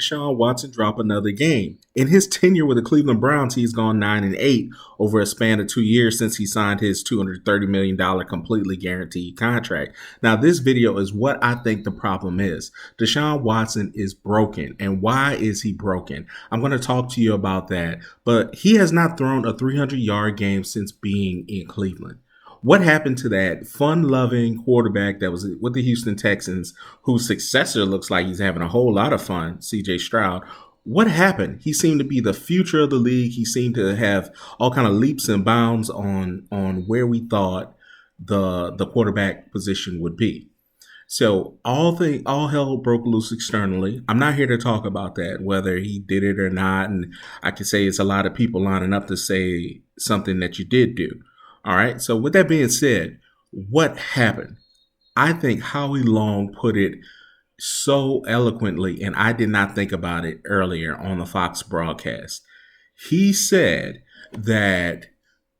Deshaun Watson drop another game. In his tenure with the Cleveland Browns, he's gone 9-8 over a span of 2 years since he signed his $230 million completely guaranteed contract. Now, this video is what I think the problem is. Deshaun Watson is broken. And why is he broken? I'm going to talk to you about that. But he has not thrown a 300-yard game since being in Cleveland. What happened to that fun-loving quarterback that was with the Houston Texans, whose successor looks like he's having a whole lot of fun, C.J. Stroud? What happened? He seemed to be the future of the league. He seemed to have all kind of leaps and bounds on where we thought the quarterback position would be. So all hell broke loose externally. I'm not here to talk about that, whether he did it or not. And I can say it's a lot of people lining up to say something that you did do. All right. So with that being said, what happened? I think Howie Long put it so eloquently, and I did not think about it earlier on the Fox broadcast. He said that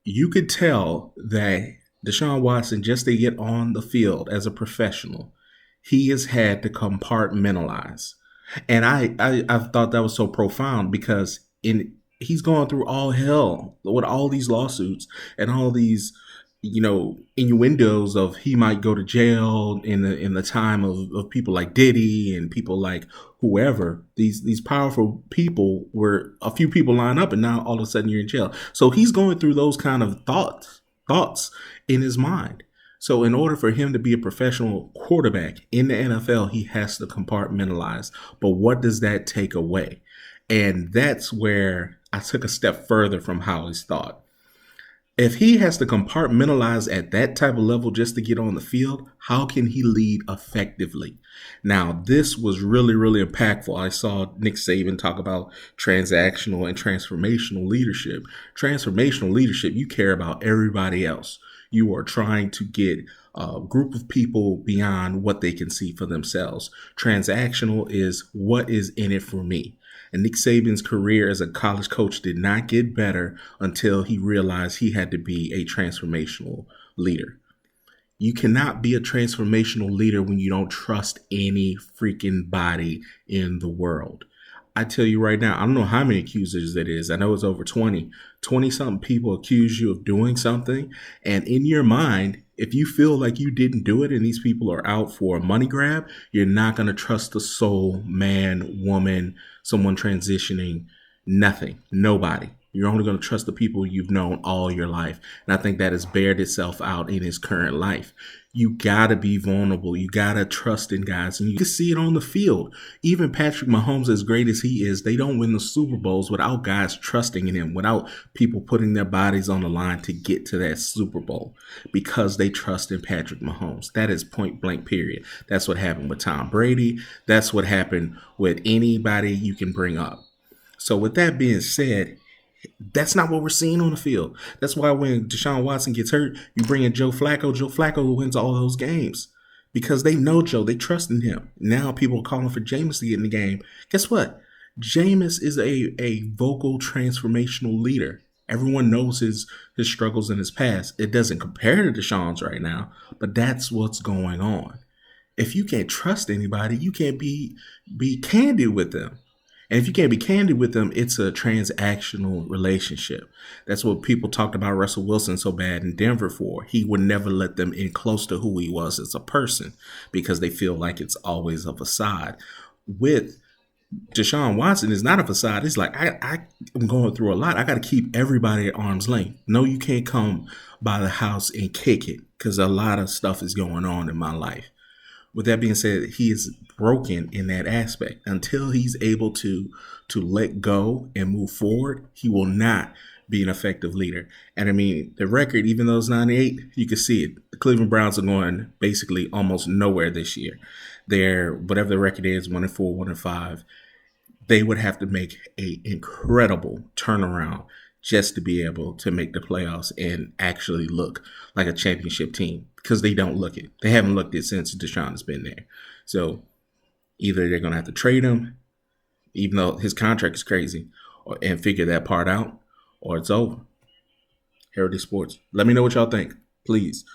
you could tell that Deshaun Watson, just to get on the field as a professional, he has had to compartmentalize. And I thought that was so profound because he's going through all hell with all these lawsuits and all these, innuendos of he might go to jail in the time of people like Diddy and people like whoever. These powerful people, where a few people line up and now all of a sudden you're in jail. So he's going through those kind of thoughts in his mind. So in order for him to be a professional quarterback in the NFL, he has to compartmentalize. But what does that take away? And that's where I took a step further from Howie's thought. If he has to compartmentalize at that type of level just to get on the field, how can he lead effectively? Now, this was really, really impactful. I saw Nick Saban talk about transactional and transformational leadership. Transformational leadership, you care about everybody else. You are trying to get a group of people beyond what they can see for themselves. Transactional is what is in it for me. And Nick Saban's career as a college coach did not get better until he realized he had to be a transformational leader. You cannot be a transformational leader when you don't trust any freaking body in the world. I tell you right now, I don't know how many accusers it is. I know it's over 20. 20-something people accuse you of doing something. And in your mind, if you feel like you didn't do it and these people are out for a money grab, you're not going to trust the soul, man, woman, someone transitioning, nothing, nobody. You're only going to trust the people you've known all your life. And I think that has bared itself out in his current life. You got to be vulnerable. You got to trust in guys. And you can see it on the field. Even Patrick Mahomes, as great as he is, they don't win the Super Bowls without guys trusting in him, without people putting their bodies on the line to get to that Super Bowl because they trust in Patrick Mahomes. That is point blank, period. That's what happened with Tom Brady. That's what happened with anybody you can bring up. So with that being said, that's not what we're seeing on the field. That's why when Deshaun Watson gets hurt, you bring in Joe Flacco. Joe Flacco wins all those games because they know Joe. They trust in him. Now people are calling for Jameis to get in the game. Guess what? Jameis is a vocal transformational leader. Everyone knows his struggles in his past. It doesn't compare to Deshaun's right now, but that's what's going on. If you can't trust anybody, you can't be candid with them. And if you can't be candid with them, it's a transactional relationship. That's what people talked about Russell Wilson so bad in Denver for. He would never let them in close to who he was as a person because they feel like it's always a facade. With Deshaun Watson, it's not a facade. It's like, I'm going through a lot. I got to keep everybody at arm's length. No, you can't come by the house and kick it because a lot of stuff is going on in my life. With that being said, he is broken in that aspect. Until he's able to let go and move forward, he will not be an effective leader. And I mean, the record, even though it's 98, you can see it. The Cleveland Browns are going basically almost nowhere this year. They're, whatever the record is, 1-4, 1-5. They would have to make an incredible turnaround just to be able to make the playoffs and actually look like a championship team because they don't look it. They haven't looked it since Deshaun has been there. So either they're going to have to trade him, even though his contract is crazy, and figure that part out, or it's over. Heritage Sports. Let me know what y'all think. Please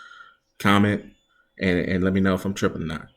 comment and let me know if I'm tripping or not.